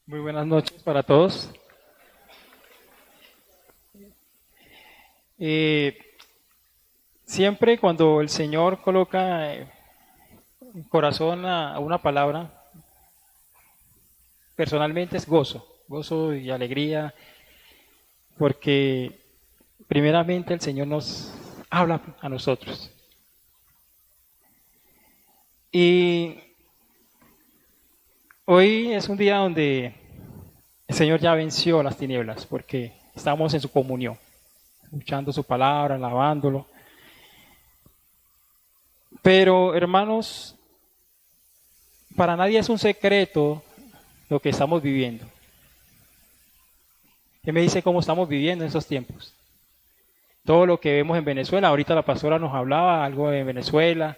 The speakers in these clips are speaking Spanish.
Muy buenas noches para todos. Eh, Siempre cuando el Señor coloca en corazón a una palabra, personalmente es gozo, gozo y alegría, porque primeramente el Señor nos habla a nosotros. Y hoy es un día donde el Señor ya venció las tinieblas, porque estamos en su comunión, escuchando su palabra, alabándolo. Pero hermanos, para nadie es un secreto lo que estamos viviendo. ¿Qué me dice cómo estamos viviendo en esos tiempos? Todo lo que vemos en Venezuela, ahorita la pastora nos hablaba algo de Venezuela,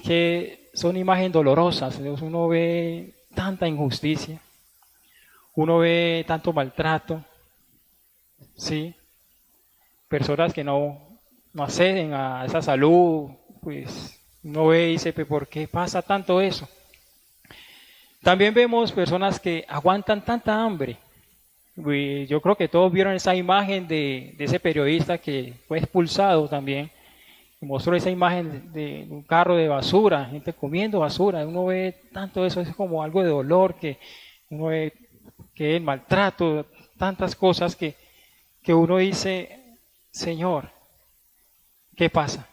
que son imágenes dolorosas. Uno ve tanta injusticia, uno ve tanto maltrato, ¿sí? Personas que no acceden a esa salud, pues uno ve y dice, ¿por qué pasa tanto eso? También vemos personas que aguantan tanta hambre. Yo creo que todos vieron esa imagen de ese periodista que fue expulsado también. Mostró esa imagen de un carro de basura, gente comiendo basura. Uno ve tanto eso, es como algo de dolor, que uno ve que el maltrato, tantas cosas que uno dice, Señor, ¿qué pasa?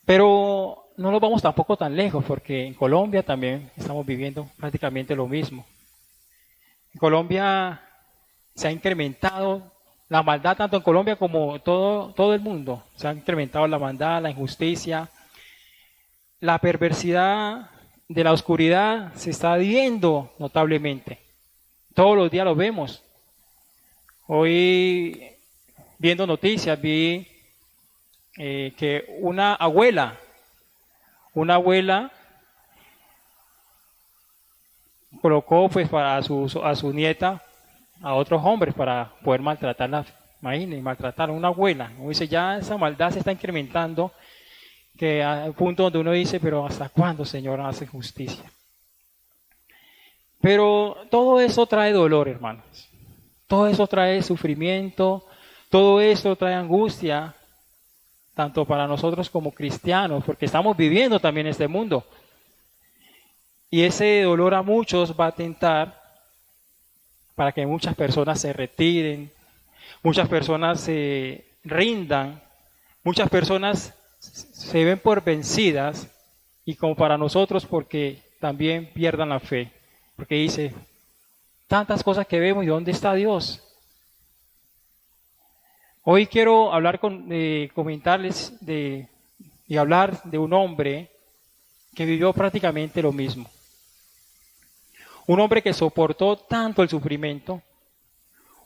Pero no nos vamos tampoco tan lejos, porque en Colombia también estamos viviendo prácticamente lo mismo. En Colombia se ha incrementado la maldad tanto en Colombia como todo el mundo. Se ha incrementado la maldad, la injusticia, la perversidad de la oscuridad se está viendo notablemente. Todos los días lo vemos. Hoy, viendo noticias, vi que una abuela colocó pues para a su nieta a otros hombres para poder maltratarla. Imagínense, maltratar a una abuela. Uno dice, ya esa maldad se está incrementando, que al punto donde uno dice, pero ¿hasta cuándo, Señor, hace justicia? Pero todo eso trae dolor, hermanos. Todo eso trae sufrimiento, todo eso trae angustia, tanto para nosotros como cristianos, porque estamos viviendo también este mundo. Y ese dolor a muchos va a tentar para que muchas personas se retiren, muchas personas se rindan, muchas personas se ven por vencidas y como para nosotros porque también pierdan la fe. Porque dice, tantas cosas que vemos y ¿dónde está Dios? Hoy quiero hablar comentarles y hablar de un hombre que vivió prácticamente lo mismo. Un hombre que soportó tanto el sufrimiento,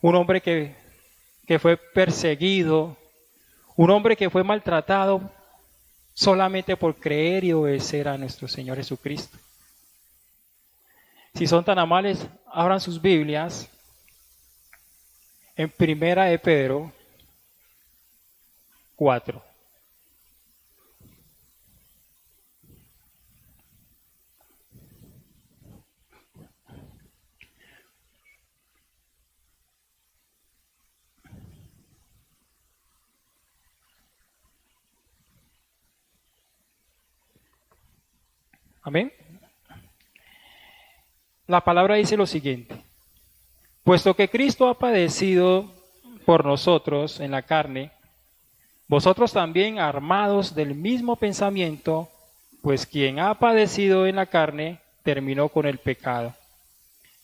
un hombre que fue perseguido, un hombre que fue maltratado solamente por creer y obedecer a nuestro Señor Jesucristo. Si son tan amables, abran sus Biblias en Primera de Pedro 4. Amén. La palabra dice lo siguiente: puesto que Cristo ha padecido por nosotros en la carne, vosotros también armados del mismo pensamiento, pues quien ha padecido en la carne terminó con el pecado,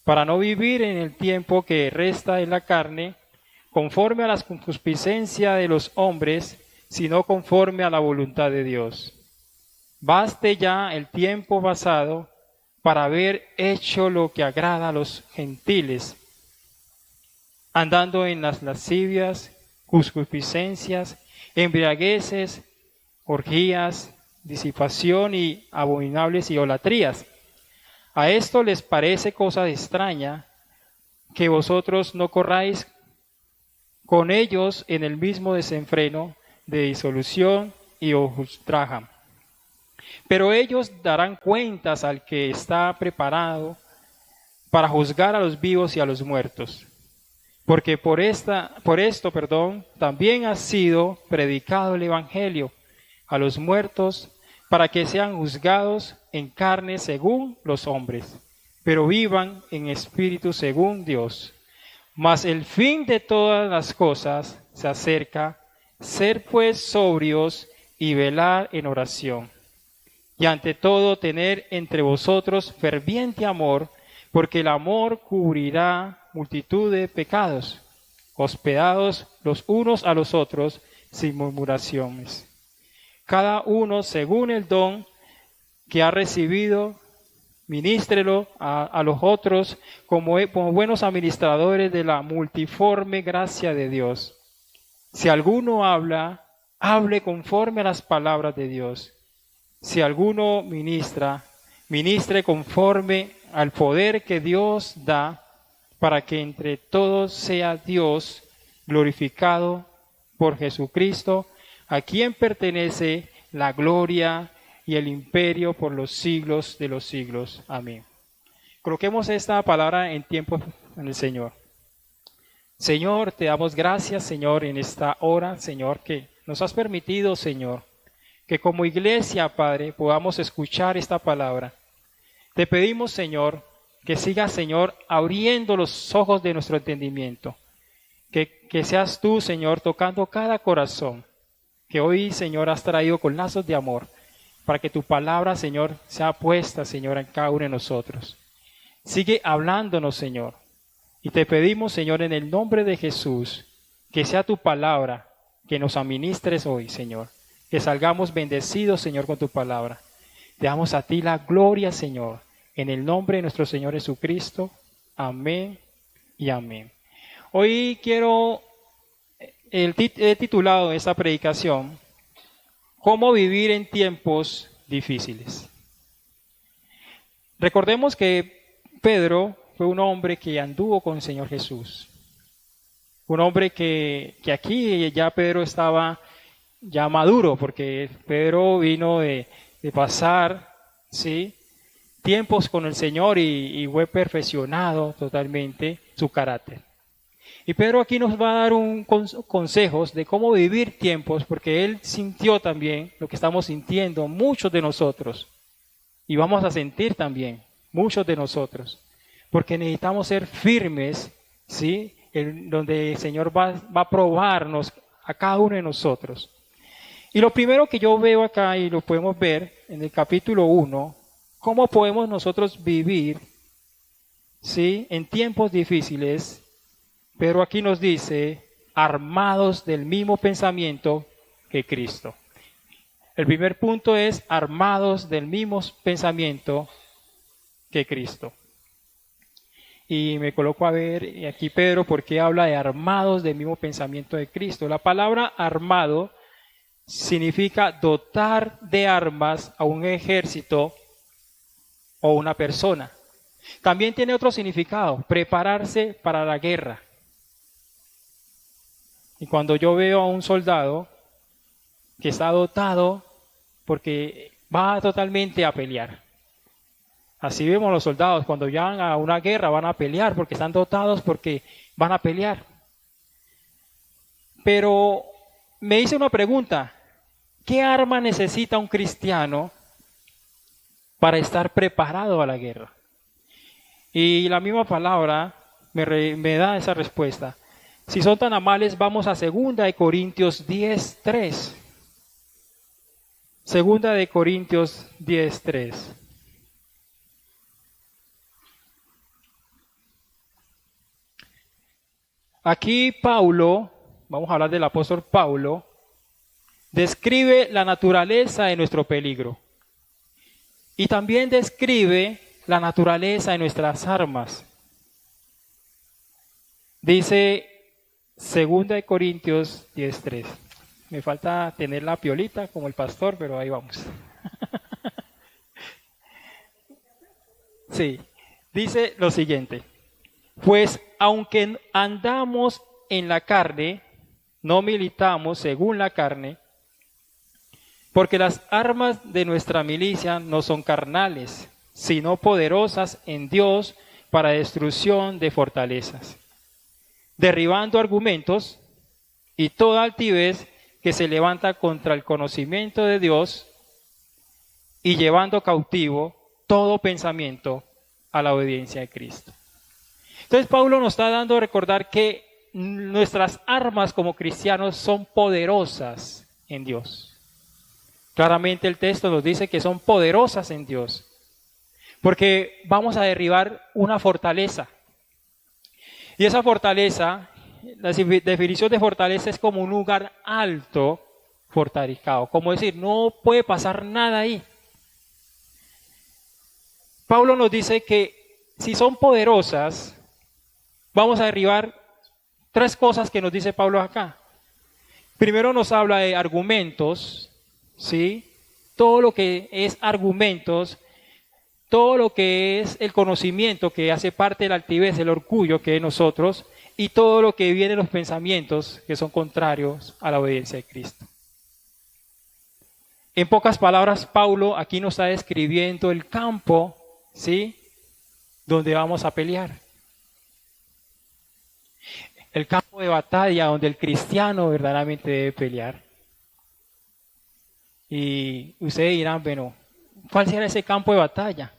para no vivir en el tiempo que resta en la carne, conforme a la concupiscencia de los hombres, sino conforme a la voluntad de Dios. Baste ya el tiempo pasado para haber hecho lo que agrada a los gentiles, andando en las lascivias, concupiscencias, embriagueces, orgías, disipación y abominables idolatrías. A esto les parece cosa extraña que vosotros no corráis con ellos en el mismo desenfreno de disolución y ultraja. Pero ellos darán cuentas al que está preparado para juzgar a los vivos y a los muertos. Porque por esto, también ha sido predicado el Evangelio a los muertos para que sean juzgados en carne según los hombres, pero vivan en espíritu según Dios. Mas el fin de todas las cosas se acerca, ser pues sobrios y velar en oración. Y ante todo tener entre vosotros ferviente amor, porque el amor cubrirá multitud de pecados, hospedados los unos a los otros sin murmuraciones. Cada uno según el don que ha recibido, ministrelo a los otros como buenos administradores de la multiforme gracia de Dios. Si alguno habla, hable conforme a las palabras de Dios. Si alguno ministra, ministre conforme al poder que Dios da, para que entre todos sea Dios glorificado por Jesucristo, a quien pertenece la gloria y el imperio por los siglos de los siglos. Amén. Coloquemos esta palabra en tiempo en el Señor. Señor, te damos gracias, Señor, en esta hora, Señor, que nos has permitido, Señor, que como iglesia, Padre, podamos escuchar esta palabra. Te pedimos, Señor, que sigas, Señor, abriendo los ojos de nuestro entendimiento. Que seas tú, Señor, tocando cada corazón que hoy, Señor, has traído con lazos de amor, para que tu palabra, Señor, sea puesta, Señor, en cada uno de nosotros. Sigue hablándonos, Señor. Y te pedimos, Señor, en el nombre de Jesús, que sea tu palabra, que nos administres hoy, Señor. Que salgamos bendecidos, Señor, con tu palabra. Te damos a ti la gloria, Señor, en el nombre de nuestro Señor Jesucristo. Amén y amén. Hoy he titulado esta predicación, ¿Cómo vivir en tiempos difíciles? Recordemos que Pedro fue un hombre que anduvo con el Señor Jesús. Un hombre que aquí ya Pedro estaba ya maduro, porque Pedro vino de pasar, ¿sí?, tiempos con el Señor y fue perfeccionado totalmente su carácter. Y Pedro aquí nos va a dar consejos de cómo vivir tiempos, porque él sintió también lo que estamos sintiendo muchos de nosotros. Y vamos a sentir también muchos de nosotros, porque necesitamos ser firmes, ¿sí?, donde el Señor va a probarnos a cada uno de nosotros. Y lo primero que yo veo acá, y lo podemos ver en el capítulo 1, cómo podemos nosotros vivir, ¿sí?, en tiempos difíciles. Pero aquí nos dice, armados del mismo pensamiento que Cristo. El primer punto es, armados del mismo pensamiento que Cristo. Y me coloco a ver aquí Pedro, ¿por qué habla de armados del mismo pensamiento de Cristo? La palabra armado significa dotar de armas a un ejército o una persona. También tiene otro significado, prepararse para la guerra. Y cuando yo veo a un soldado que está dotado porque va totalmente a pelear. Así vemos los soldados, cuando llegan a una guerra van a pelear porque están dotados, porque van a pelear. Pero me hice una pregunta, ¿qué arma necesita un cristiano para estar preparado a la guerra? Y la misma palabra me da esa respuesta. Si son tan amables, vamos a 2 Corintios 10:3. 2 Corintios 10:3. Aquí Pablo, vamos a hablar del apóstol Pablo, describe la naturaleza de nuestro peligro. Y también describe la naturaleza de nuestras armas. Dice 2 Corintios 10:3. Me falta tener la piolita como el pastor, pero ahí vamos. Sí, dice lo siguiente. Pues aunque andamos en la carne, no militamos según la carne, Porque las armas de nuestra milicia no son carnales, sino poderosas en Dios para destrucción de fortalezas, derribando argumentos y toda altivez que se levanta contra el conocimiento de Dios y llevando cautivo todo pensamiento a la obediencia de Cristo. Entonces Pablo nos está dando a recordar que nuestras armas como cristianos son poderosas en Dios. Claramente el texto nos dice que son poderosas en Dios, porque vamos a derribar una fortaleza. Y esa fortaleza, la definición de fortaleza es como un lugar alto fortificado, como decir, no puede pasar nada ahí. Pablo nos dice que si son poderosas, vamos a derribar tres cosas que nos dice Pablo acá. Primero nos habla de argumentos, ¿sí? Todo lo que es argumentos, todo lo que es el conocimiento que hace parte de la altivez, el orgullo que es nosotros, y todo lo que viene de los pensamientos que son contrarios a la obediencia de Cristo. En pocas palabras, Pablo aquí nos está describiendo el campo, ¿sí?, donde vamos a pelear. El campo de batalla donde el cristiano verdaderamente debe pelear. Y ustedes dirán, bueno, ¿cuál será ese campo de batalla?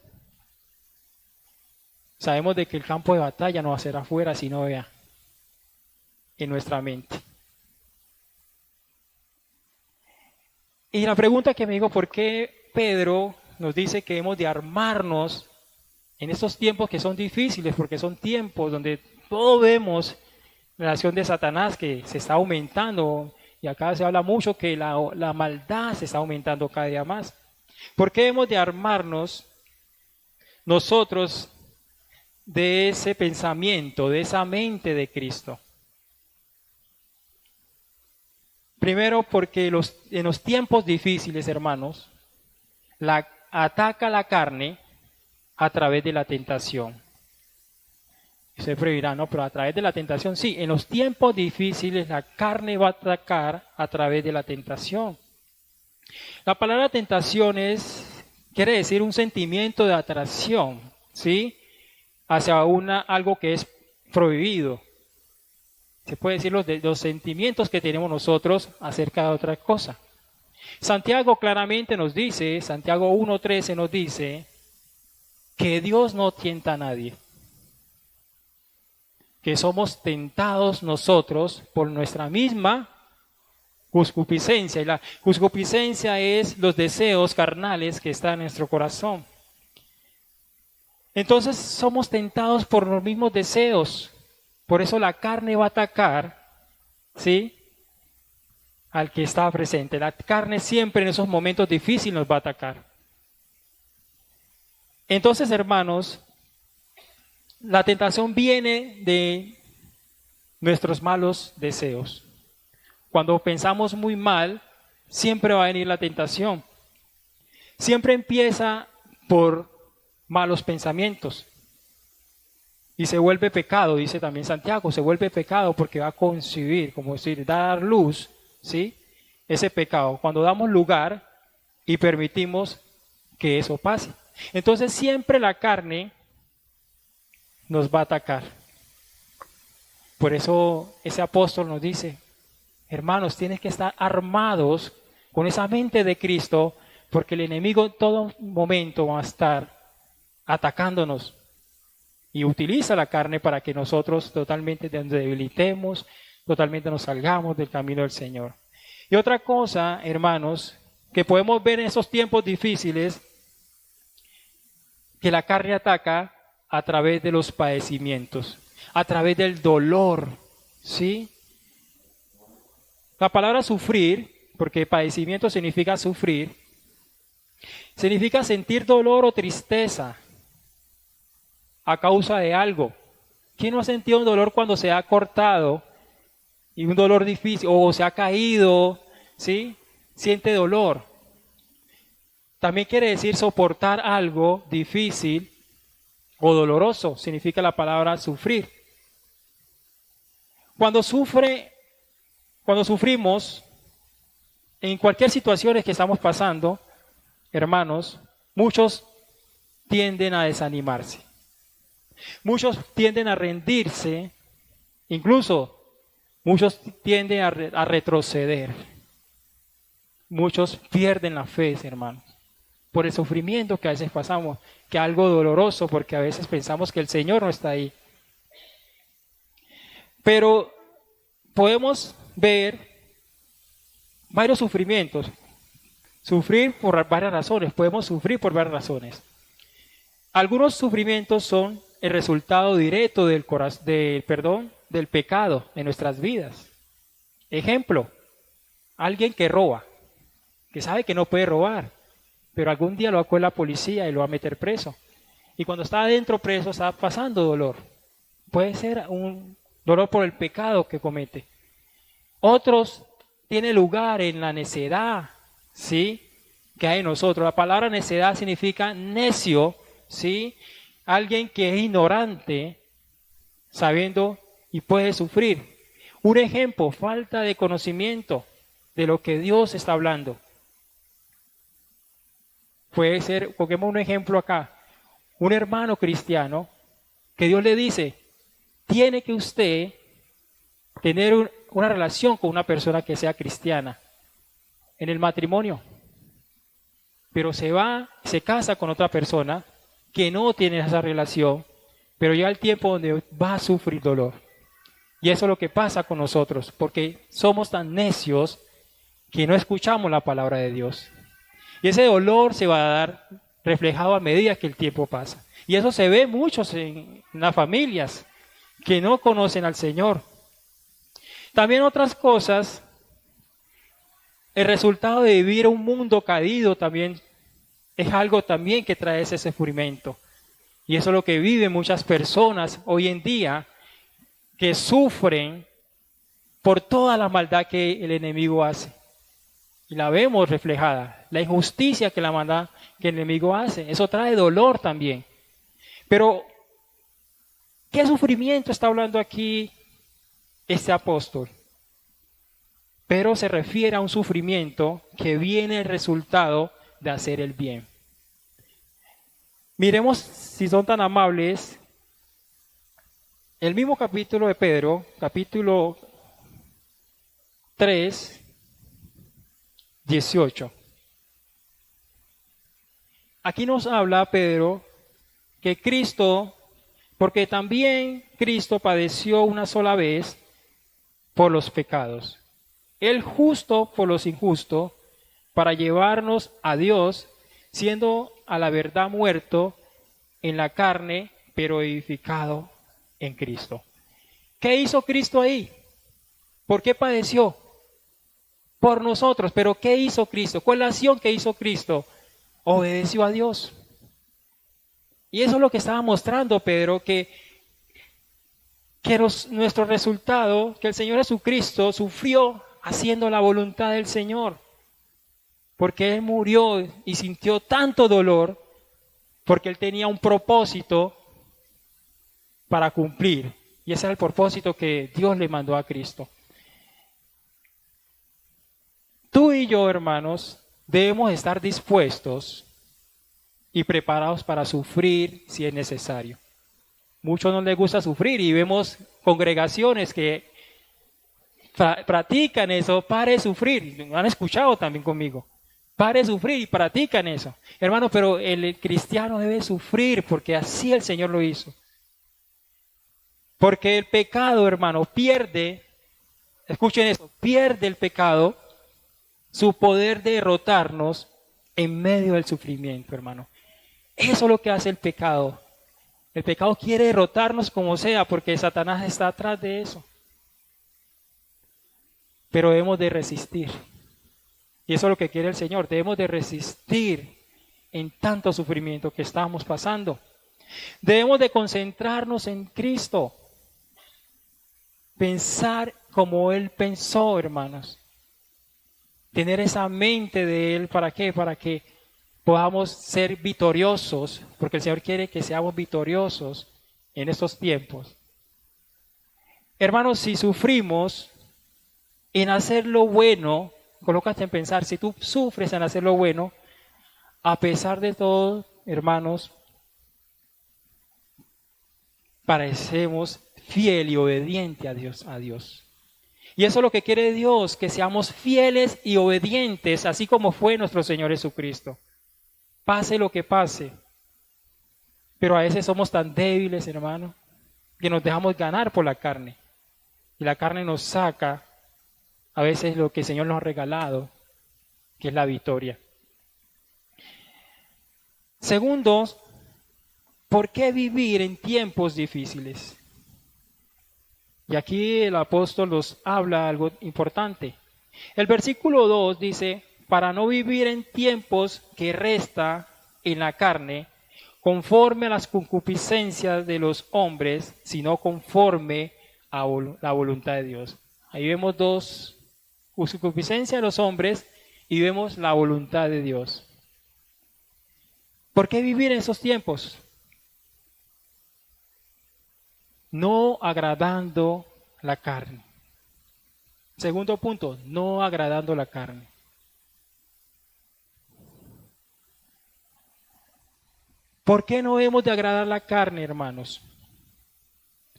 Sabemos de que el campo de batalla no va a ser afuera, sino vea, en nuestra mente. Y la pregunta que me digo, ¿por qué Pedro nos dice que hemos de armarnos en estos tiempos que son difíciles? Porque son tiempos donde todos vemos la acción de Satanás que se está aumentando, y acá se habla mucho que la maldad se está aumentando cada día más. ¿Por qué hemos de armarnos nosotros de ese pensamiento, de esa mente de Cristo? Primero, porque en los tiempos difíciles, hermanos, ataca la carne a través de la tentación. Usted dirá, no, pero a través de la tentación, sí, en los tiempos difíciles la carne va a atacar a través de la tentación. La palabra tentación quiere decir un sentimiento de atracción, ¿sí?, hacia algo que es prohibido. Se puede decir los sentimientos que tenemos nosotros acerca de otra cosa. Santiago claramente nos dice, Santiago 1:13 nos dice, que Dios no tienta a nadie. Que somos tentados nosotros por nuestra misma concupiscencia. Y la concupiscencia es los deseos carnales que están en nuestro corazón. Entonces somos tentados por los mismos deseos. Por eso la carne va a atacar, ¿sí?, al que está presente. La carne siempre en esos momentos difíciles nos va a atacar. Entonces, hermanos, la tentación viene de nuestros malos deseos. Cuando pensamos muy mal, siempre va a venir la tentación. Siempre empieza por malos pensamientos. Y se vuelve pecado, dice también Santiago, se vuelve pecado porque va a concebir, como decir, dar luz, ¿sí?, ese pecado. Cuando damos lugar y permitimos que eso pase. Entonces siempre la carne nos va a atacar. Por eso ese apóstol nos dice, hermanos, tienes que estar armados con esa mente de Cristo, porque el enemigo en todo momento va a estar atacándonos. Y utiliza la carne para que nosotros totalmente nos debilitemos, totalmente nos salgamos del camino del Señor. Y otra cosa, hermanos, que podemos ver en esos tiempos difíciles, que la carne ataca a través de los padecimientos, a través del dolor, ¿sí? La palabra sufrir, porque padecimiento significa sufrir, significa sentir dolor o tristeza a causa de algo. ¿Quién no ha sentido un dolor cuando se ha cortado y un dolor difícil o se ha caído, ¿sí? Siente dolor. También quiere decir soportar algo difícil o doloroso, significa la palabra sufrir. Cuando sufrimos, En cualquier situación que estamos pasando, hermanos, muchos tienden a desanimarse. Muchos tienden a rendirse, incluso muchos tienden a retroceder. Muchos pierden la fe, hermanos, por el sufrimiento que a veces pasamos, que es algo doloroso, porque a veces pensamos que el Señor no está ahí. Pero podemos ver varios sufrimientos. Sufrir por varias razones, podemos sufrir por varias razones. Algunos sufrimientos son el resultado directo del pecado en nuestras vidas. Ejemplo, alguien que roba, que sabe que no puede robar, pero algún día lo va a coger la policía y lo va a meter preso. Y cuando está adentro preso está pasando dolor. Puede ser un dolor por el pecado que comete. Otros tiene lugar en la necedad, ¿sí?, que hay en nosotros. La palabra necedad significa necio, ¿sí? Alguien que es ignorante, sabiendo y puede sufrir. Un ejemplo, falta de conocimiento de lo que Dios está hablando. Puede ser, pongamos un ejemplo acá, un hermano cristiano que Dios le dice, tiene que usted tener una relación con una persona que sea cristiana en el matrimonio, pero se casa con otra persona que no tiene esa relación, pero llega el tiempo donde va a sufrir dolor. Y eso es lo que pasa con nosotros, porque somos tan necios que no escuchamos la palabra de Dios. Y ese dolor se va a dar reflejado a medida que el tiempo pasa. Y eso se ve muchos en las familias que no conocen al Señor. También otras cosas, el resultado de vivir un mundo caído también es algo también que trae ese sufrimiento. Y eso es lo que viven muchas personas hoy en día, que sufren por toda la maldad que el enemigo hace. Y la vemos reflejada, la injusticia que la maldad que el enemigo hace. Eso trae dolor también. Pero, ¿qué sufrimiento está hablando aquí este apóstol? Pero se refiere a un sufrimiento que viene el resultado de hacer el bien. Miremos, si son tan amables, el mismo capítulo de Pedro, capítulo 3, 18. Aquí nos habla Pedro que Cristo, porque también Cristo padeció una sola vez por los pecados, el justo por los injustos, para llevarnos a Dios, siendo a la verdad muerto en la carne, pero edificado en Cristo. ¿Qué hizo Cristo ahí? ¿Por qué padeció? Por nosotros. ¿Pero qué hizo Cristo? ¿Cuál es la acción que hizo Cristo? Obedeció a Dios. Y eso es lo que estaba mostrando Pedro, que nuestro resultado, que el Señor Jesucristo sufrió haciendo la voluntad del Señor. Porque Él murió y sintió tanto dolor, porque Él tenía un propósito para cumplir. Y ese era el propósito que Dios le mandó a Cristo. Tú y yo, hermanos, debemos estar dispuestos y preparados para sufrir si es necesario. Muchos no les gusta sufrir y vemos congregaciones que practican eso, pare de sufrir. Lo han escuchado también conmigo. Pare de sufrir y practican eso. Hermano, pero el cristiano debe sufrir porque así el Señor lo hizo. Porque el pecado, hermano, pierde, escuchen eso, pierde el pecado su poder de derrotarnos en medio del sufrimiento, hermano. Eso es lo que hace el pecado. El pecado quiere derrotarnos como sea porque Satanás está atrás de eso. Pero debemos de resistir. Y eso es lo que quiere el Señor. Debemos de resistir en tanto sufrimiento que estamos pasando. Debemos de concentrarnos en Cristo. Pensar como Él pensó, hermanos. Tener esa mente de Él, ¿para qué? Para que podamos ser victoriosos, porque el Señor quiere que seamos victoriosos en estos tiempos. Hermanos, si sufrimos en hacer lo bueno, colócate en pensar, si tú sufres en hacer lo bueno, a pesar de todo, hermanos, parecemos fiel y obediente a Dios. Y eso es lo que quiere Dios, que seamos fieles y obedientes, así como fue nuestro Señor Jesucristo. Pase lo que pase. Pero a veces somos tan débiles, hermano, que nos dejamos ganar por la carne. Y la carne nos saca a veces lo que el Señor nos ha regalado, que es la victoria. Segundo, ¿por qué vivir en tiempos difíciles? Y aquí el apóstol nos habla algo importante. El versículo 2 dice, para no vivir en tiempos que resta en la carne, conforme a las concupiscencias de los hombres, sino conforme a la voluntad de Dios. Ahí vemos dos, concupiscencia de los hombres y vemos la voluntad de Dios. ¿Por qué vivir en esos tiempos? No agradando la carne. Segundo punto, no agradando la carne. ¿Por qué no hemos de agradar la carne, hermanos?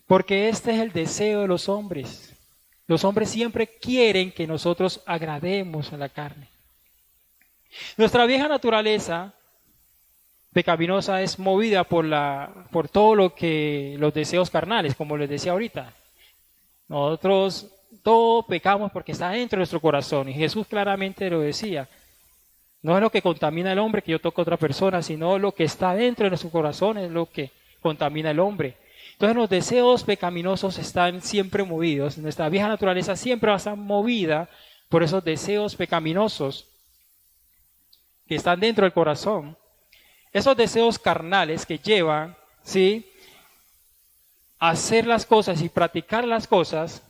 Porque este es el deseo de los hombres. Los hombres siempre quieren que nosotros agrademos a la carne. Nuestra vieja naturaleza pecaminosa es movida por todo lo que los deseos carnales, como les decía ahorita. Nosotros todo pecamos porque está dentro de nuestro corazón y Jesús claramente lo decía. No es lo que contamina al hombre que yo toco a otra persona, sino lo que está dentro de nuestro corazón es lo que contamina al hombre. Entonces los deseos pecaminosos están siempre movidos. Nuestra vieja naturaleza siempre va a estar movida por esos deseos pecaminosos que están dentro del corazón. Esos deseos carnales que llevan, ¿sí?, a hacer las cosas y practicar las cosas,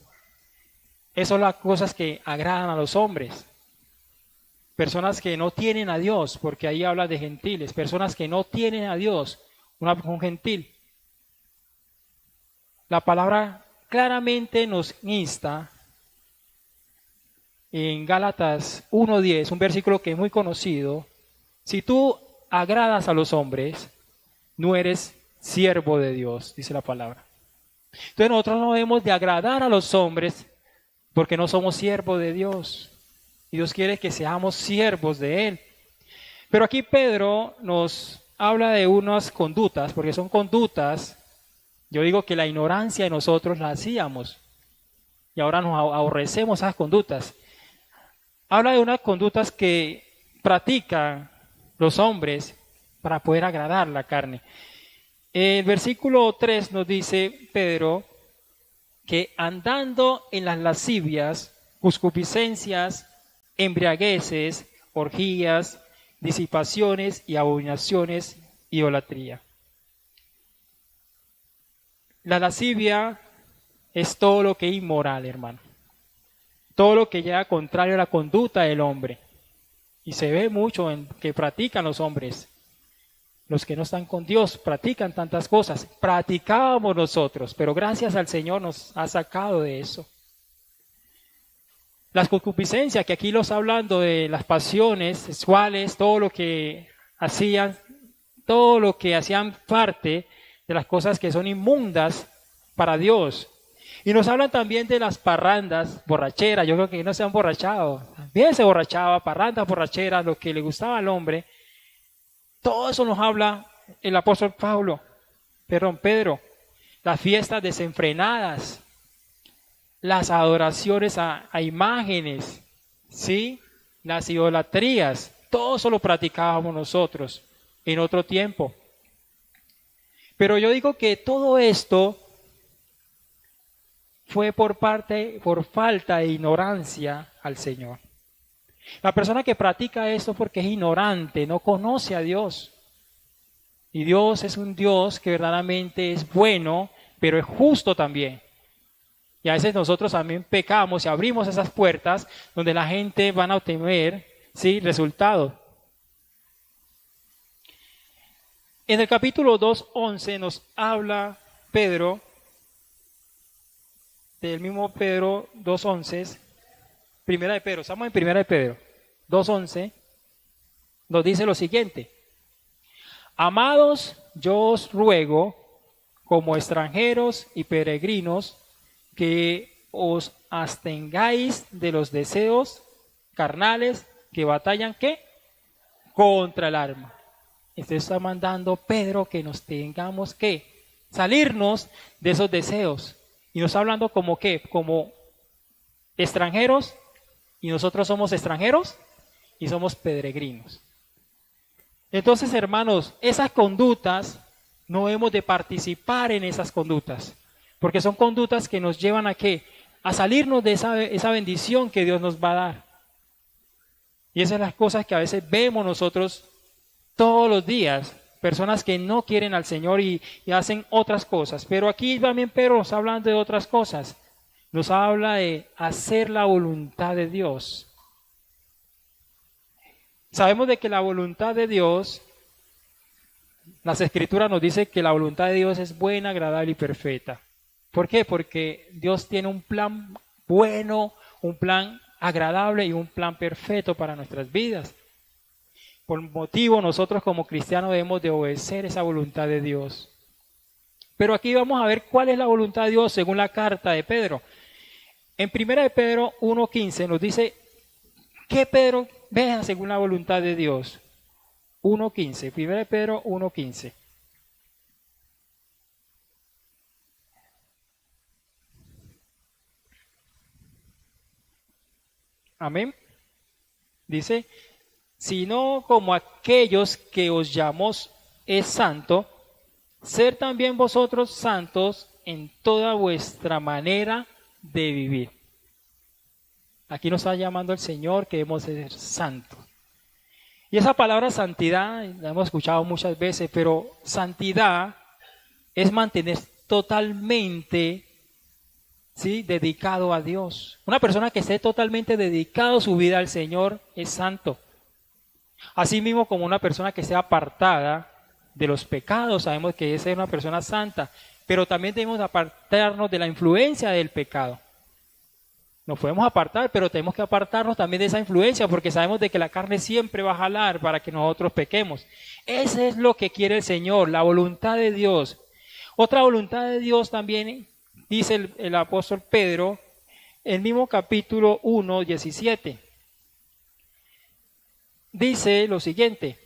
esas son las cosas que agradan a los hombres. Personas que no tienen a Dios, porque ahí habla de gentiles, personas que no tienen a Dios, un gentil. La palabra claramente nos insta en Gálatas 1:10, un versículo que es muy conocido. Si tú agradas a los hombres, no eres siervo de Dios, dice la palabra. Entonces nosotros no debemos de agradar a los hombres porque no somos siervos de Dios. Y Dios quiere que seamos siervos de Él. Pero aquí Pedro nos habla de unas conductas, porque son conductas. Yo digo que la ignorancia de nosotros la hacíamos y ahora nos aborrecemos esas conductas. Habla de unas conductas que practican los hombres para poder agradar la carne. El versículo 3 nos dice Pedro que andando en las lascivias, concupiscencias, embriagueces, orgías, disipaciones y abominaciones, idolatría. La lascivia es todo lo que es inmoral, hermano. Todo lo que lleva contrario a la conducta del hombre. Y se ve mucho en que practican los hombres. Los que no están con Dios practican tantas cosas. Practicábamos nosotros, pero gracias al Señor nos ha sacado de eso. Las concupiscencias, que aquí los está hablando de las pasiones sexuales, todo lo que hacían parte de las cosas que son inmundas para Dios. Y nos hablan también de las parrandas, borracheras. Yo creo que no se han emborrachado. También se borrachaba, parrandas, borracheras, lo que le gustaba al hombre. Todo eso nos habla el apóstol Pedro. Las fiestas desenfrenadas, las adoraciones a imágenes, ¿sí?, las idolatrías, todo eso lo practicábamos nosotros en otro tiempo. Pero yo digo que todo esto fue por falta de ignorancia al Señor. La persona que practica esto porque es ignorante, no conoce a Dios. Y Dios es un Dios que verdaderamente es bueno, pero es justo también. Y a veces nosotros también pecamos y abrimos esas puertas donde la gente va a obtener, ¿sí?, resultados. En el capítulo 2:11 nos habla Pedro, del mismo Pedro 2:11, Primera de Pedro, estamos en Primera de Pedro 2:11, nos dice lo siguiente: amados, yo os ruego, como extranjeros y peregrinos, que os abstengáis de los deseos carnales que batallan, ¿qué? Contra el alma. Esto está mandando Pedro que nos tengamos que salirnos de esos deseos. Y nos está hablando como ¿qué? Como extranjeros, y nosotros somos extranjeros y somos peregrinos. Entonces, hermanos, esas conductas, no hemos de participar en esas conductas, porque son conductas que nos llevan a ¿qué? A salirnos de esa bendición que Dios nos va a dar. Y esas son las cosas que a veces vemos nosotros todos los días, personas que no quieren al Señor y hacen otras cosas. Pero aquí también Pedro nos habla de otras cosas. Nos habla de hacer la voluntad de Dios. Sabemos de que la voluntad de Dios, las Escrituras nos dicen que la voluntad de Dios es buena, agradable y perfecta. ¿Por qué? Porque Dios tiene un plan bueno, un plan agradable y un plan perfecto para nuestras vidas. Por motivo, nosotros como cristianos debemos de obedecer esa voluntad de Dios. Pero aquí vamos a ver cuál es la voluntad de Dios según la carta de Pedro. En 1 de Pedro 1:15 nos dice que Pedro vea según la voluntad de Dios. 1:15, 1 de Pedro 1:15. Amén. Dice, sino como aquellos que os llamó es santo, ser también vosotros santos en toda vuestra manera de vivir. Aquí nos está llamando el Señor que debemos ser santos. Y esa palabra santidad, la hemos escuchado muchas veces, pero santidad es mantener totalmente, ¿sí?, dedicado a Dios. Una persona que esté totalmente dedicado su vida al Señor es santo. Asimismo, como una persona que sea apartada de los pecados, sabemos que esa es una persona santa, pero también debemos apartarnos de la influencia del pecado. Nos podemos apartar, pero tenemos que apartarnos también de esa influencia, porque sabemos de que la carne siempre va a jalar para que nosotros pequemos. Eso es lo que quiere el Señor, la voluntad de Dios. Otra voluntad de Dios también, dice el apóstol Pedro, el mismo capítulo 1:17. Dice lo siguiente: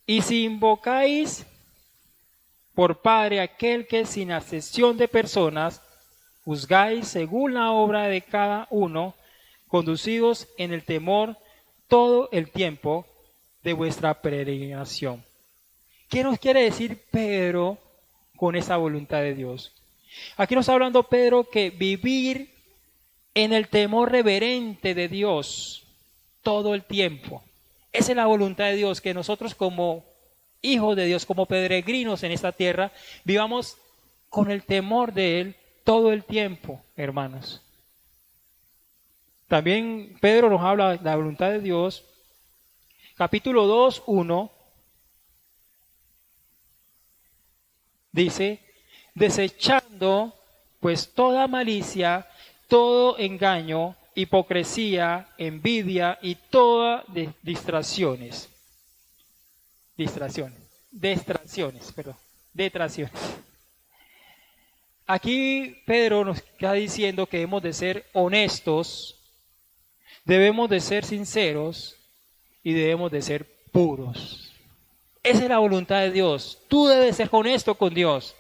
y si invocáis por Padre aquel que sin acepción de personas juzgáis según la obra de cada uno, conducidos en el temor todo el tiempo de vuestra peregrinación. ¿Qué nos quiere decir Pedro con esa voluntad de Dios? Aquí nos está hablando Pedro que vivir en el temor reverente de Dios todo el tiempo. Esa es la voluntad de Dios, que nosotros como hijos de Dios, como peregrinos en esta tierra, vivamos con el temor de Él todo el tiempo, hermanos. También Pedro nos habla de la voluntad de Dios. Capítulo 2:1 dice, desechando pues toda malicia, todo engaño, hipocresía, envidia y todas detracciones. Aquí Pedro nos está diciendo que debemos de ser honestos, debemos de ser sinceros y debemos de ser puros. Esa es la voluntad de Dios. Tú debes ser honesto con Dios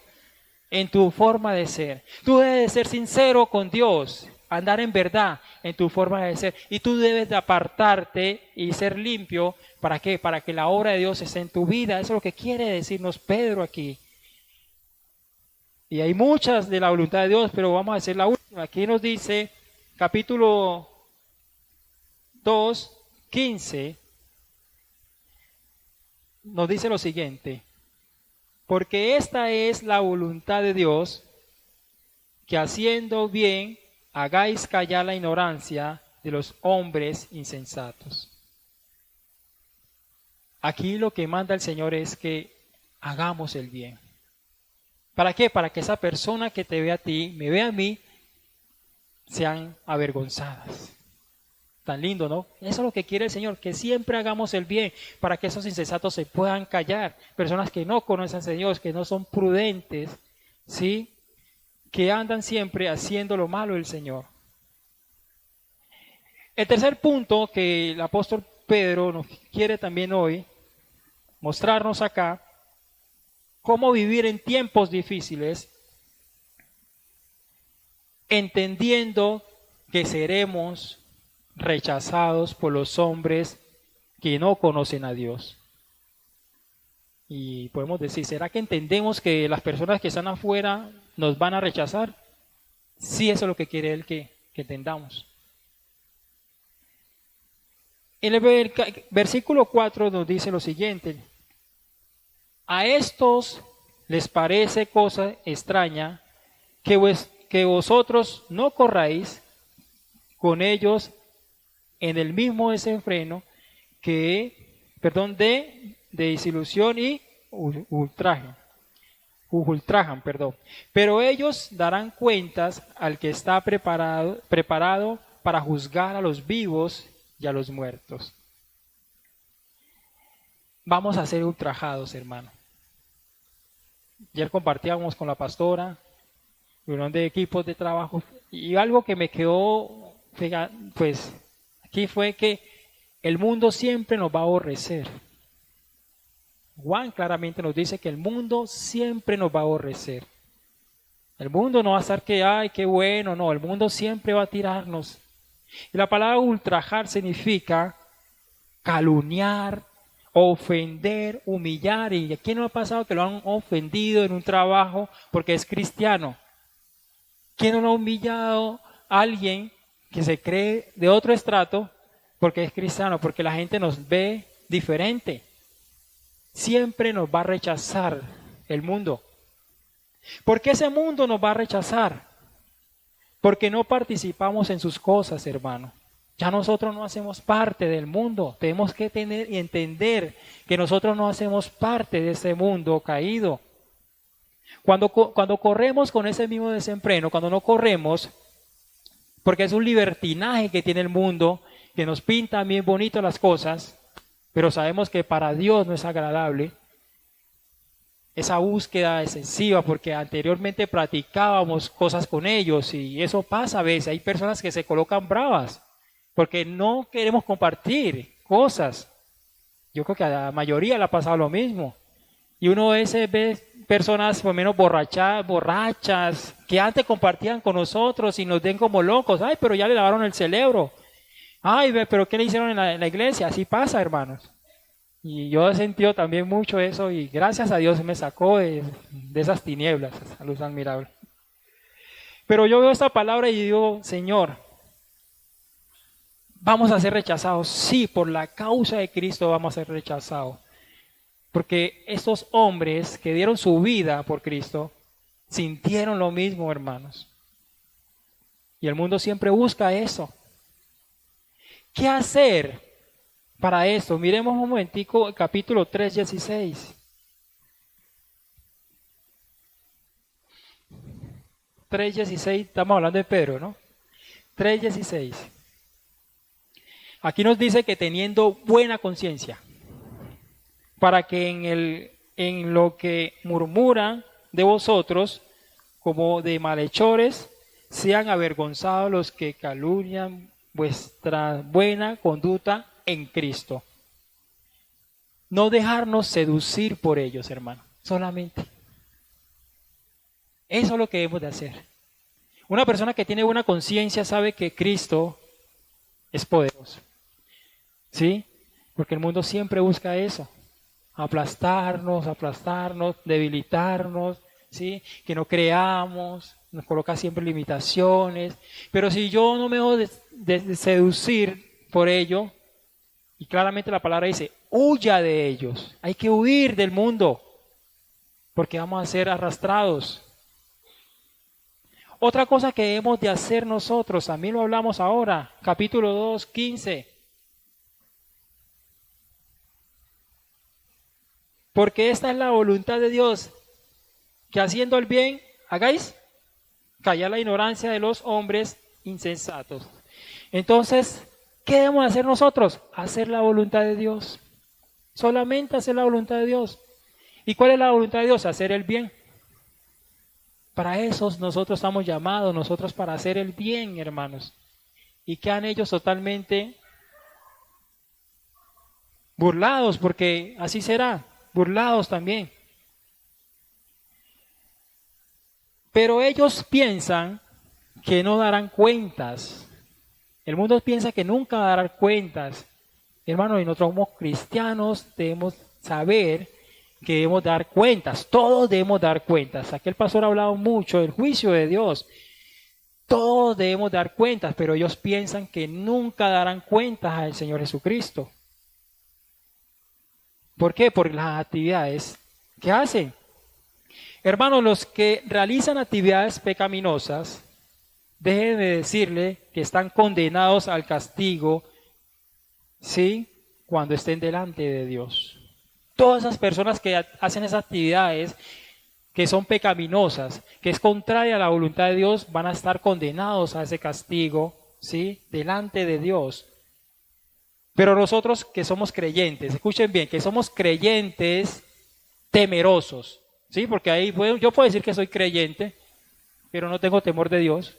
en tu forma de ser. Tú debes de ser sincero con Dios, andar en verdad en tu forma de ser. Y tú debes de apartarte y ser limpio. ¿Para qué? Para que la obra de Dios esté en tu vida. Eso es lo que quiere decirnos Pedro aquí. Y hay muchas de la voluntad de Dios, pero vamos a hacer la última. Aquí nos dice, capítulo 2:15, nos dice lo siguiente: porque esta es la voluntad de Dios, que haciendo bien hagáis callar la ignorancia de los hombres insensatos. Aquí lo que manda el Señor es que hagamos el bien. ¿Para qué? Para que esa persona que te ve a ti, me ve a mí, sean avergonzadas. Tan lindo, ¿no? Eso es lo que quiere el Señor, que siempre hagamos el bien para que esos insensatos se puedan callar. Personas que no conocen a Dios, que no son prudentes, ¿sí? Que andan siempre haciendo lo malo del Señor. El tercer punto que el apóstol Pedro nos quiere también hoy mostrarnos acá, cómo vivir en tiempos difíciles, entendiendo que seremos rechazados por los hombres que no conocen a Dios. Y podemos decir, ¿será que entendemos que las personas que están afuera nos van a rechazar? Sí, eso es lo que quiere Él que entendamos. En el versículo 4 nos dice lo siguiente: a estos les parece cosa extraña que vosotros no corráis con ellos en el mismo desenfreno de desilusión y ultrajan. Pero ellos darán cuentas al que está preparado para juzgar a los vivos y a los muertos. Vamos a ser ultrajados, hermano. Ayer compartíamos con la pastora, reunión de equipos de trabajo, y algo que me quedó, pues, aquí fue que el mundo siempre nos va a aborrecer. Juan claramente nos dice que el mundo siempre nos va a aborrecer. El mundo no va a estar que, ay, qué bueno, no, el mundo siempre va a tirarnos. Y la palabra ultrajar significa calumniar, ofender, humillar. ¿Y a quién no ha pasado que lo han ofendido en un trabajo porque es cristiano? ¿Quién no ha humillado a alguien que se cree de otro estrato porque es cristiano? Porque la gente nos ve diferente. Siempre nos va a rechazar el mundo. ¿Por qué ese mundo nos va a rechazar? Porque no participamos en sus cosas, hermano. Ya nosotros no hacemos parte del mundo. Tenemos que tener y entender que nosotros no hacemos parte de ese mundo caído. Cuando corremos con ese mismo desenfreno, cuando no corremos, porque es un libertinaje que tiene el mundo, que nos pinta bien bonito las cosas, pero sabemos que para Dios no es agradable, esa búsqueda excesiva, porque anteriormente practicábamos cosas con ellos y eso pasa a veces. Hay personas que se colocan bravas porque no queremos compartir cosas. Yo creo que a la mayoría le ha pasado lo mismo. Y uno a veces ve personas por lo menos borrachas, que antes compartían con nosotros y nos den como locos. Ay, pero ya le lavaron el cerebro. Ay, pero ¿qué le hicieron en la iglesia? Así pasa, hermanos. Y yo he sentido también mucho eso y gracias a Dios me sacó de esas tinieblas, esa luz admirable. Pero yo veo esta palabra y digo, Señor, vamos a ser rechazados. Sí, por la causa de Cristo vamos a ser rechazados. Porque estos hombres que dieron su vida por Cristo sintieron lo mismo, hermanos. Y el mundo siempre busca eso. ¿Qué hacer para esto? Miremos un momentico el capítulo 3, 16. 3:16, estamos hablando de Pedro, ¿no? 3:16. Aquí nos dice que teniendo buena conciencia, para que en lo que murmuran de vosotros, como de malhechores, sean avergonzados los que calumnian vuestra buena conducta en Cristo. No dejarnos seducir por ellos, hermano, solamente. Eso es lo que debemos de hacer. Una persona que tiene buena conciencia sabe que Cristo es poderoso. ¿Sí? Porque el mundo siempre busca eso. Aplastarnos, debilitarnos, ¿sí? Que no creamos, nos coloca siempre limitaciones. Pero si yo no me dejo de seducir por ello, y claramente la palabra dice, huya de ellos. Hay que huir del mundo, porque vamos a ser arrastrados. Otra cosa que debemos de hacer nosotros, también lo hablamos ahora, capítulo 2, 15. Porque esta es la voluntad de Dios, que haciendo el bien, hagáis callar la ignorancia de los hombres insensatos. Entonces, ¿Qué debemos hacer nosotros? Hacer la voluntad de Dios. Solamente hacer la voluntad de Dios. ¿Y cuál es la voluntad de Dios? Hacer el bien. Para eso nosotros estamos llamados, nosotros para hacer el bien, hermanos. Y quedan ellos totalmente burlados, porque así será, burlados también. Pero ellos piensan que no darán cuentas. El mundo piensa que nunca darán cuentas. Hermanos, y nosotros como cristianos debemos saber que debemos dar cuentas. Todos debemos dar cuentas. Aquí el pastor ha hablado mucho del juicio de Dios. Todos debemos dar cuentas, pero ellos piensan que nunca darán cuentas al Señor Jesucristo. ¿Por qué? Por las actividades que hacen. Hermanos, los que realizan actividades pecaminosas, déjenme decirle que están condenados al castigo, ¿sí? Cuando estén delante de Dios. Todas esas personas que hacen esas actividades que son pecaminosas, que es contraria a la voluntad de Dios, van a estar condenados a ese castigo, ¿sí? Delante de Dios. Pero nosotros que somos creyentes, escuchen bien, que somos creyentes temerosos, ¿sí? Porque ahí yo puedo decir que soy creyente, pero no tengo temor de Dios.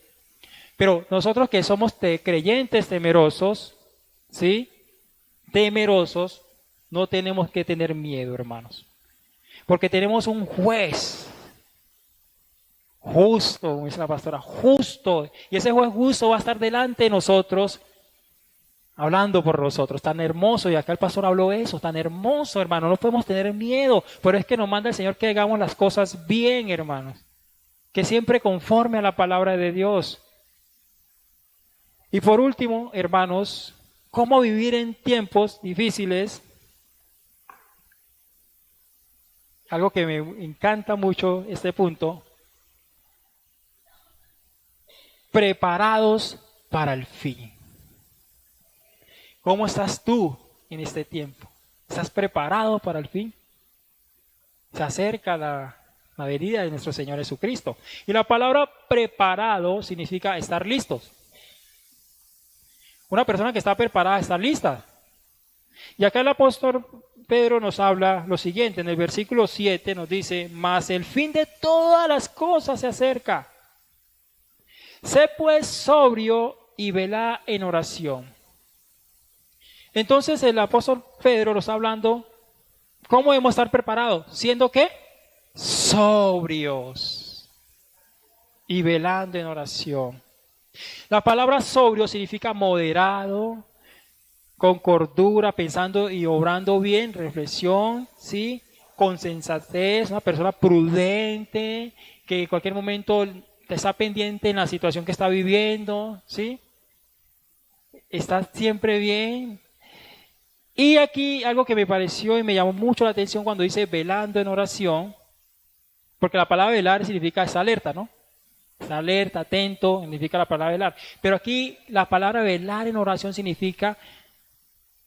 Pero nosotros que somos creyentes temerosos, ¿sí? Temerosos, no tenemos que tener miedo, hermanos. Porque tenemos un juez justo, como dice la pastora, justo. Y ese juez justo va a estar delante de nosotros, hablando por nosotros. Tan hermoso, y acá el pastor habló eso, tan hermoso, hermano. No podemos tener miedo, pero es que nos manda el Señor que hagamos las cosas bien, hermanos. Que siempre conforme a la palabra de Dios. Y por último, hermanos, ¿cómo vivir en tiempos difíciles? Algo que me encanta mucho este punto. Preparados para el fin. ¿Cómo estás tú en este tiempo? ¿Estás preparado para el fin? Se acerca la venida de nuestro Señor Jesucristo. Y la palabra preparado significa estar listos. Una persona que está preparada está lista. Y acá el apóstol Pedro nos habla lo siguiente, en el versículo 7 nos dice, mas el fin de todas las cosas se acerca. Sé pues sobrio y velá en oración. Entonces el apóstol Pedro nos está hablando, ¿cómo debemos estar preparados? ¿Siendo qué? Sobrios y velando en oración. La palabra sobrio significa moderado, con cordura, pensando y obrando bien, reflexión, ¿sí? Con sensatez, una persona prudente, que en cualquier momento está pendiente en la situación que está viviendo, ¿sí? Está siempre bien. Y aquí algo que me pareció y me llamó mucho la atención cuando dice velando en oración, porque la palabra velar significa estar alerta, ¿no? Estar alerta, atento, significa la palabra velar. Pero aquí la palabra velar en oración significa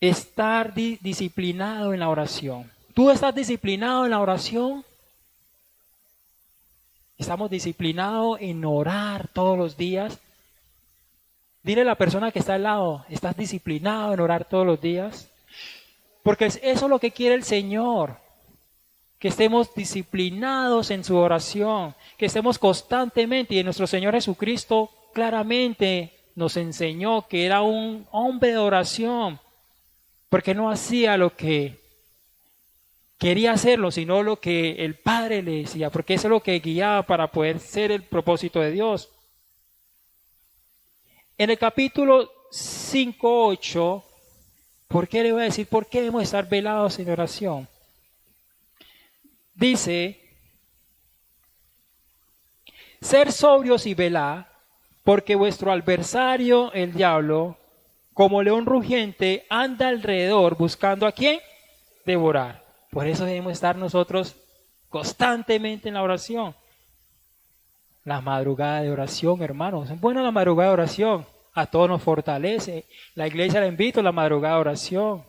estar disciplinado en la oración. ¿Tú estás disciplinado en la oración? ¿Estamos disciplinados en orar todos los días? Dile a la persona que está al lado, ¿estás disciplinado en orar todos los días? Porque eso es lo que quiere el Señor. Que estemos disciplinados en su oración, que estemos constantemente, y nuestro Señor Jesucristo claramente nos enseñó que era un hombre de oración, porque no hacía lo que quería hacerlo, sino lo que el Padre le decía, porque eso es lo que guiaba para poder ser el propósito de Dios. En el capítulo 5:8, ¿por qué le voy a decir por qué debemos estar velados en oración? Dice, ser sobrios y velad, porque vuestro adversario, el diablo, como león rugiente, anda alrededor buscando a quién devorar. Por eso debemos estar nosotros constantemente en la oración. La madrugada de oración, hermanos. Es buena la madrugada de oración. A todos nos fortalece. La iglesia la invito a la madrugada de oración.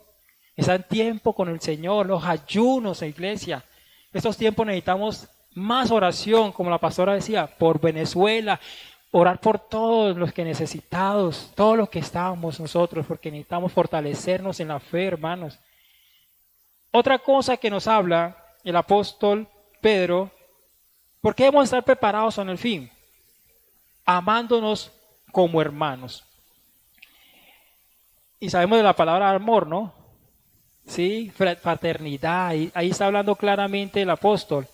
Está en tiempo con el Señor, los ayunos, la iglesia. Estos tiempos necesitamos más oración, como la pastora decía, por Venezuela, Orar por todos los que necesitados, todos los que estamos nosotros, porque necesitamos fortalecernos en la fe, hermanos. Otra cosa que nos habla el apóstol Pedro, ¿por qué debemos estar preparados en el fin? Amándonos como hermanos. Y sabemos de la palabra amor, ¿no? Sí, fraternidad, ahí está hablando claramente el apóstol.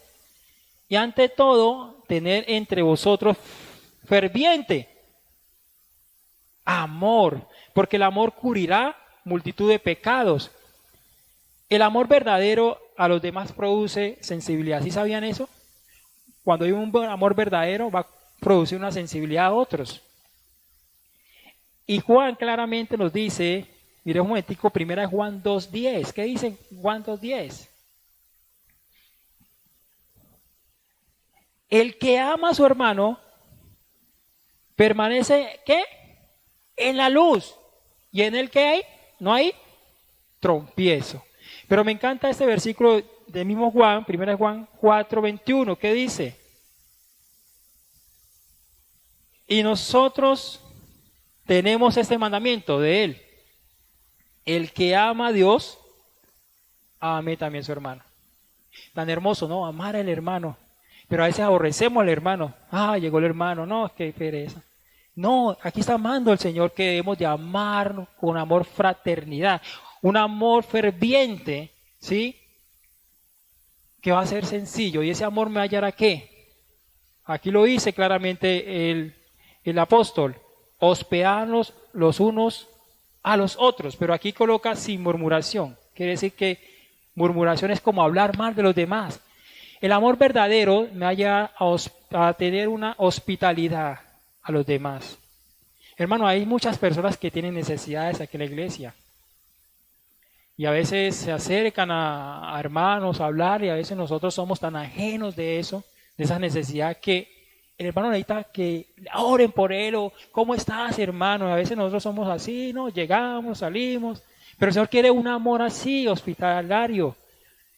Y ante todo, tener entre vosotros ferviente amor, porque el amor cubrirá multitud de pecados. El amor verdadero a los demás produce sensibilidad. ¿Sí sabían eso? Cuando hay un amor verdadero va a producir una sensibilidad a otros. Y Juan claramente nos dice, mire un momentico, primera de Juan 2:10. ¿Qué dice Juan 2:10? El que ama a su hermano permanece, ¿qué? En la luz. ¿Y en el qué hay? No hay trompiezo. Pero me encanta este versículo del mismo Juan, 1 Juan 4:21, ¿qué dice? Y nosotros tenemos este mandamiento de él. El que ama a Dios, ame también a su hermano. Tan hermoso, ¿no? Amar al hermano. Pero a veces aborrecemos al hermano. Llegó el hermano. No, qué pereza. No, aquí está amando el Señor que debemos de amarnos con amor fraternidad, un amor ferviente, ¿sí? Que va a ser sencillo. ¿Y ese amor me hallará qué? Aquí lo dice claramente el apóstol. Hospedarnos los unos a los otros. Pero aquí coloca sin murmuración. Quiere decir que murmuración es como hablar mal de los demás. El amor verdadero me hallará a tener una hospitalidad a los demás. Hermano, hay muchas personas que tienen necesidades aquí en la iglesia. Y a veces se acercan a hermanos a hablar y a veces nosotros somos tan ajenos de eso, de esa necesidad que el hermano necesita que oren por él o ¿cómo estás, hermano? Y a veces nosotros somos así, ¿no? Llegamos, salimos, pero el Señor quiere un amor así, hospitalario,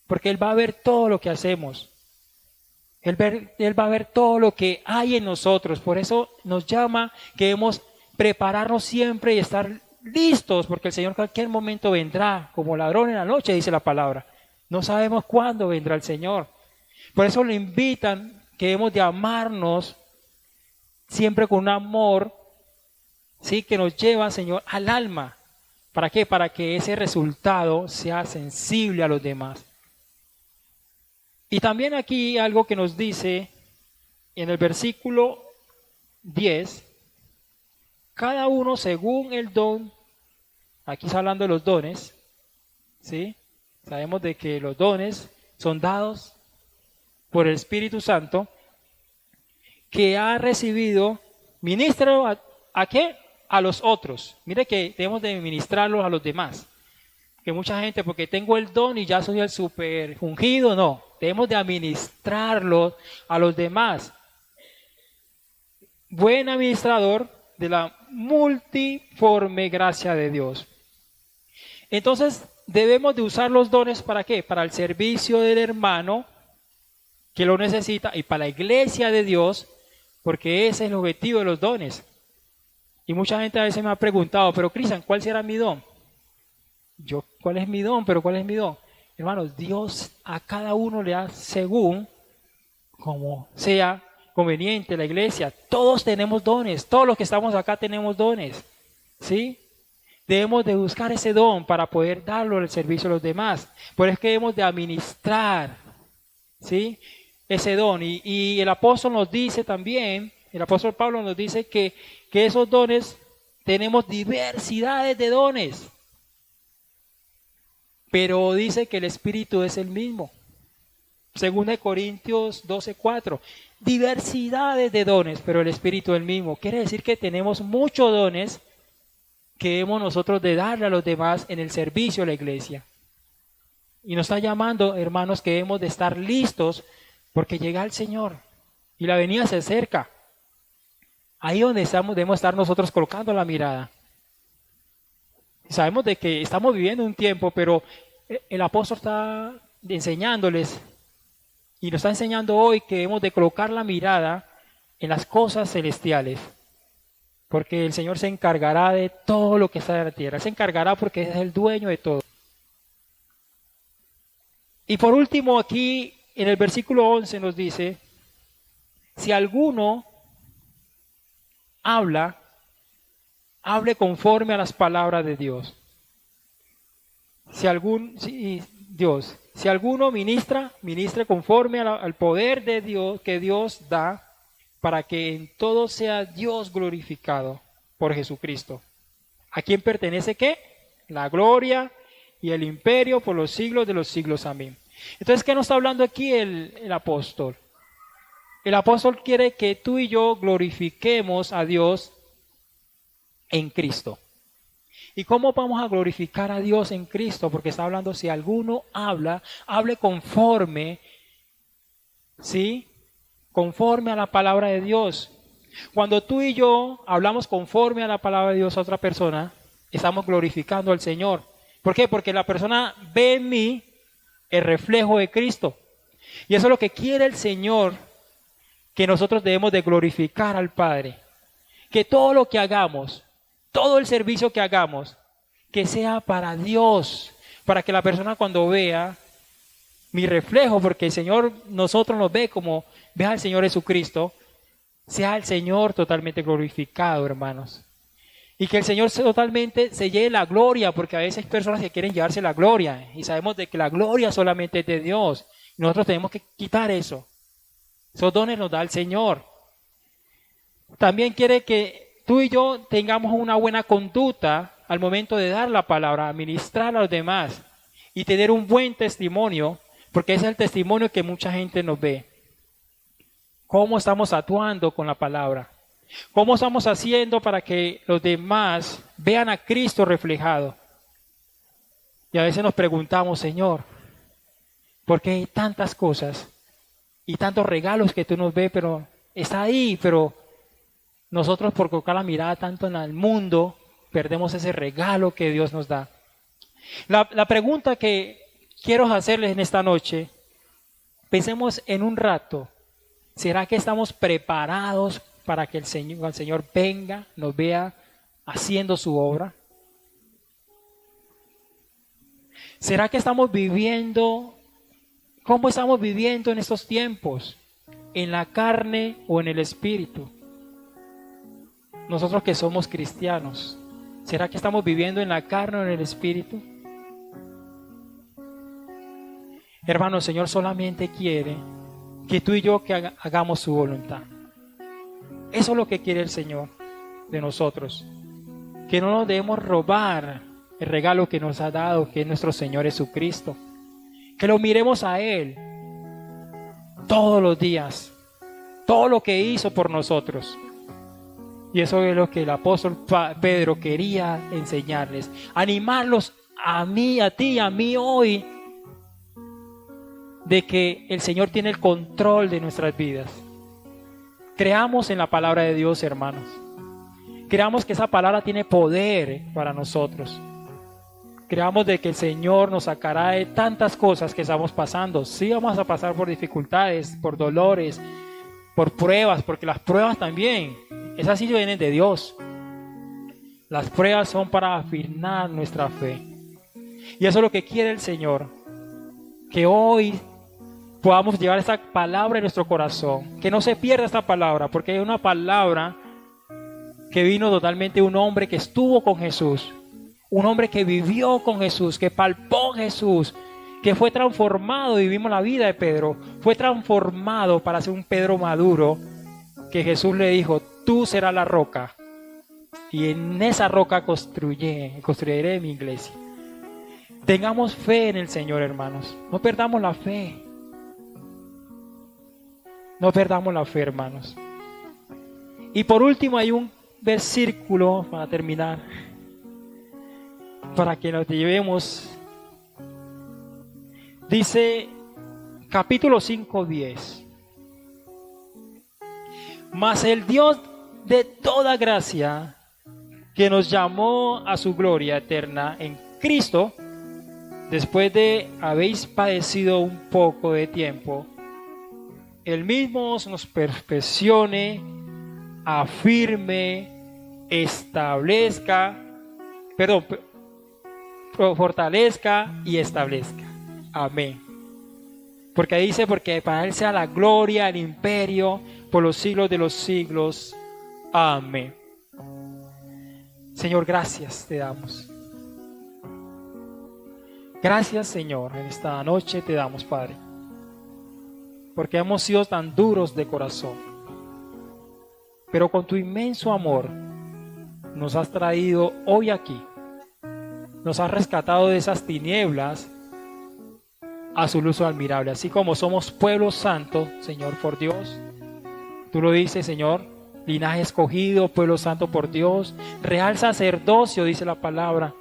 porque Él va a ver todo lo que hacemos. Él va a ver todo lo que hay en nosotros. Por eso nos llama que debemos prepararnos siempre y estar listos, porque el Señor en cualquier momento vendrá, como ladrón en la noche, dice la palabra. No sabemos cuándo vendrá el Señor. Por eso le invitan que debemos de amarnos siempre con un amor, ¿sí? Que nos lleva, Señor, al alma. ¿Para qué? Para que ese resultado sea sensible a los demás. Y también aquí algo que nos dice en el versículo 10, cada uno según el don, aquí está hablando de los dones, ¿sí? Sabemos de que los dones son dados por el Espíritu Santo, que ha recibido, ministro ¿a qué? A los otros. Mire que debemos de ministrarlos a los demás. Que mucha gente, porque tengo el don y ya soy el super ungido, no. Debemos de administrarlo a los demás. Buen administrador de la multiforme gracia de Dios. Entonces, debemos de usar los dones ¿para qué? Para el servicio del hermano que lo necesita y para la iglesia de Dios, porque ese es el objetivo de los dones. Y mucha gente a veces me ha preguntado, pero Cristian, ¿cuál será mi don? ¿Cuál es mi don? ¿Pero cuál es mi don? Hermanos, Dios a cada uno le da según como sea conveniente la iglesia. Todos tenemos dones, todos los que estamos acá tenemos dones, ¿sí? Debemos de buscar ese don para poder darlo al servicio a los demás. Por eso es que debemos de administrar, ¿sí? Ese don. Y el apóstol nos dice también, el apóstol Pablo nos dice que esos dones, tenemos diversidades de dones. Pero dice que el Espíritu es el mismo. Según de Corintios 12:4. Diversidades de dones, pero el Espíritu es el mismo. Quiere decir que tenemos muchos dones que debemos nosotros de darle a los demás en el servicio a la iglesia. Y nos está llamando, hermanos, que debemos de estar listos porque llega el Señor y la venida se acerca. Ahí donde estamos debemos estar nosotros colocando la mirada. Sabemos de que estamos viviendo un tiempo, pero el apóstol está enseñándoles y nos está enseñando hoy que debemos de colocar la mirada en las cosas celestiales, porque el Señor se encargará de todo lo que está en la tierra. Se encargará porque es el dueño de todo. Y por último, aquí en el versículo 11 nos dice, si alguno hable conforme a las palabras de Dios. Si alguno ministre conforme al poder de Dios que Dios da, para que en todo sea Dios glorificado por Jesucristo. ¿A quién pertenece qué? La gloria y el imperio por los siglos de los siglos. Amén. Entonces, ¿qué nos está hablando aquí el apóstol? El apóstol quiere que tú y yo glorifiquemos a Dios en Cristo. ¿Y cómo vamos a glorificar a Dios en Cristo? Porque está hablando, si alguno hable conforme, ¿sí? Conforme a la palabra de Dios. Cuando tú y yo hablamos conforme a la palabra de Dios a otra persona, estamos glorificando al Señor. ¿Por qué? Porque la persona ve en mí el reflejo de Cristo. Y eso es lo que quiere el Señor, que nosotros debemos de glorificar al Padre. Que todo lo que hagamos, todo el servicio que hagamos, que sea para Dios, para que la persona cuando vea mi reflejo, porque el Señor nosotros nos ve como ve al Señor Jesucristo, sea el Señor totalmente glorificado, hermanos. Y que el Señor totalmente se lleve la gloria, porque a veces hay personas que quieren llevarse la gloria, y sabemos de que la gloria solamente es de Dios. Nosotros tenemos que quitar eso. Esos dones nos da el Señor. También quiere que tú y yo tengamos una buena conducta al momento de dar la palabra, administrar a los demás y tener un buen testimonio, porque ese es el testimonio que mucha gente nos ve. ¿Cómo estamos actuando con la palabra? ¿Cómo estamos haciendo para que los demás vean a Cristo reflejado? Y a veces nos preguntamos, Señor, ¿por qué hay tantas cosas y tantos regalos que tú nos ves, pero está ahí, pero nosotros por colocar la mirada tanto en el mundo, perdemos ese regalo que Dios nos da? La pregunta que quiero hacerles en esta noche, pensemos en un rato, ¿será que estamos preparados para que el Señor venga, nos vea haciendo su obra? ¿Será que estamos viviendo, cómo estamos viviendo en estos tiempos? ¿En la carne o en el espíritu? Nosotros que somos cristianos, ¿será que estamos viviendo en la carne o en el espíritu? Hermano, el Señor solamente quiere que tú y yo que hagamos su voluntad. Eso es lo que quiere el Señor de nosotros. Que no nos debemos robar el regalo que nos ha dado, que es nuestro Señor Jesucristo. Que lo miremos a Él todos los días. Todo lo que hizo por nosotros. Y eso es lo que el apóstol Pedro quería enseñarles. Animarlos a mí, a ti, a mí hoy, de que el Señor tiene el control de nuestras vidas. Creamos en la palabra de Dios, hermanos. Creamos que esa palabra tiene poder para nosotros. Creamos de que el Señor nos sacará de tantas cosas que estamos pasando. Sí vamos a pasar por dificultades, por dolores, por pruebas, porque las pruebas también, esas sí vienen de Dios. Las pruebas son para afirmar nuestra fe. Y eso es lo que quiere el Señor. Que hoy podamos llevar esta palabra en nuestro corazón. Que no se pierda esta palabra, porque es una palabra que vino totalmente de un hombre que estuvo con Jesús. Un hombre que vivió con Jesús, que palpó Jesús, que fue transformado, y vimos la vida de Pedro. Fue transformado para ser un Pedro maduro, que Jesús le dijo, tú serás la roca. Y en esa roca construiré mi iglesia. Tengamos fe en el Señor, hermanos. No perdamos la fe. No perdamos la fe, hermanos. Y por último hay un versículo para terminar, para que nos llevemos. Dice capítulo 5:10. Mas el Dios de toda gracia, que nos llamó a su gloria eterna en Cristo, después de habéis padecido un poco de tiempo, Él mismo nos perfeccione, afirme, establezca, fortalezca y establezca. Amén. Porque ahí dice, porque para Él sea la gloria, el imperio, por los siglos de los siglos. Amén. Señor, gracias te damos. Gracias, Señor, en esta noche te damos, Padre. Porque hemos sido tan duros de corazón. Pero con tu inmenso amor nos has traído hoy aquí. Nos has rescatado de esas tinieblas a su luz admirable. Así como somos pueblo santo, Señor, por Dios. Tú lo dices, Señor, linaje escogido, pueblo santo por Dios, real sacerdocio, dice la palabra.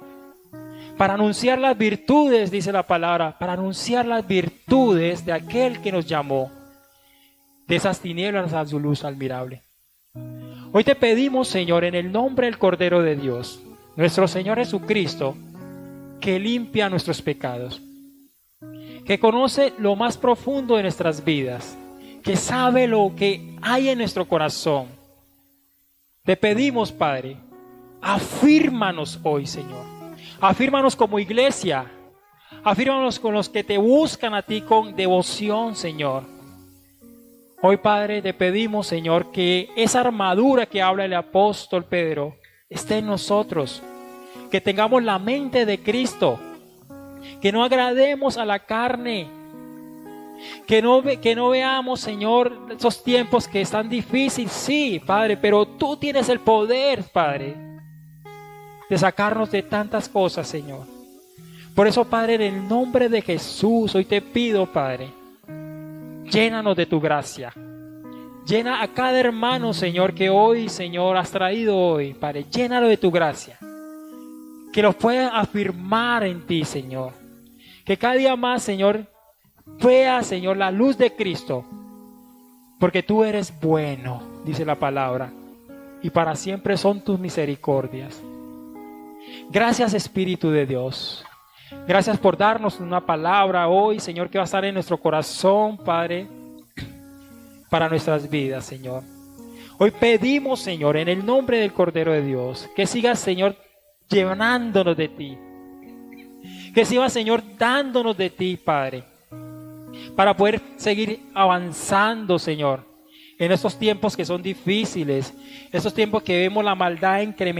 Para anunciar las virtudes, dice la palabra, para anunciar las virtudes de aquel que nos llamó de esas tinieblas a su luz admirable. Hoy te pedimos, Señor, en el nombre del Cordero de Dios, nuestro Señor Jesucristo, que limpia nuestros pecados, que conoce lo más profundo de nuestras vidas, que sabe lo que hay en nuestro corazón. Te pedimos, Padre, afírmanos hoy, Señor. Afírmanos como iglesia. Afírmanos con los que te buscan a ti con devoción, Señor. Hoy, Padre, te pedimos, Señor, que esa armadura que habla el apóstol Pedro esté en nosotros. Que tengamos la mente de Cristo. Que no agrademos a la carne. Que no veamos, Señor, esos tiempos que están difíciles. Sí, Padre, pero tú tienes el poder, Padre, de sacarnos de tantas cosas, Señor. Por eso, Padre, en el nombre de Jesús, hoy te pido, Padre, llénanos de tu gracia. Llena a cada hermano, Señor, que hoy, Señor, has traído hoy, Padre. Llénalo de tu gracia. Que los puedan afirmar en ti, Señor. Que cada día más, Señor, vea, Señor, la luz de Cristo. Porque tú eres bueno, dice la palabra. Y para siempre son tus misericordias. Gracias, Espíritu de Dios. Gracias por darnos una palabra hoy, Señor, que va a estar en nuestro corazón, Padre, para nuestras vidas, Señor. Hoy pedimos, Señor, en el nombre del Cordero de Dios, que sigas, Señor, llenándonos de ti. Que sigas, Señor, dándonos de ti, Padre, para poder seguir avanzando, Señor, en estos tiempos que son difíciles, estos tiempos que vemos la maldad incrementada.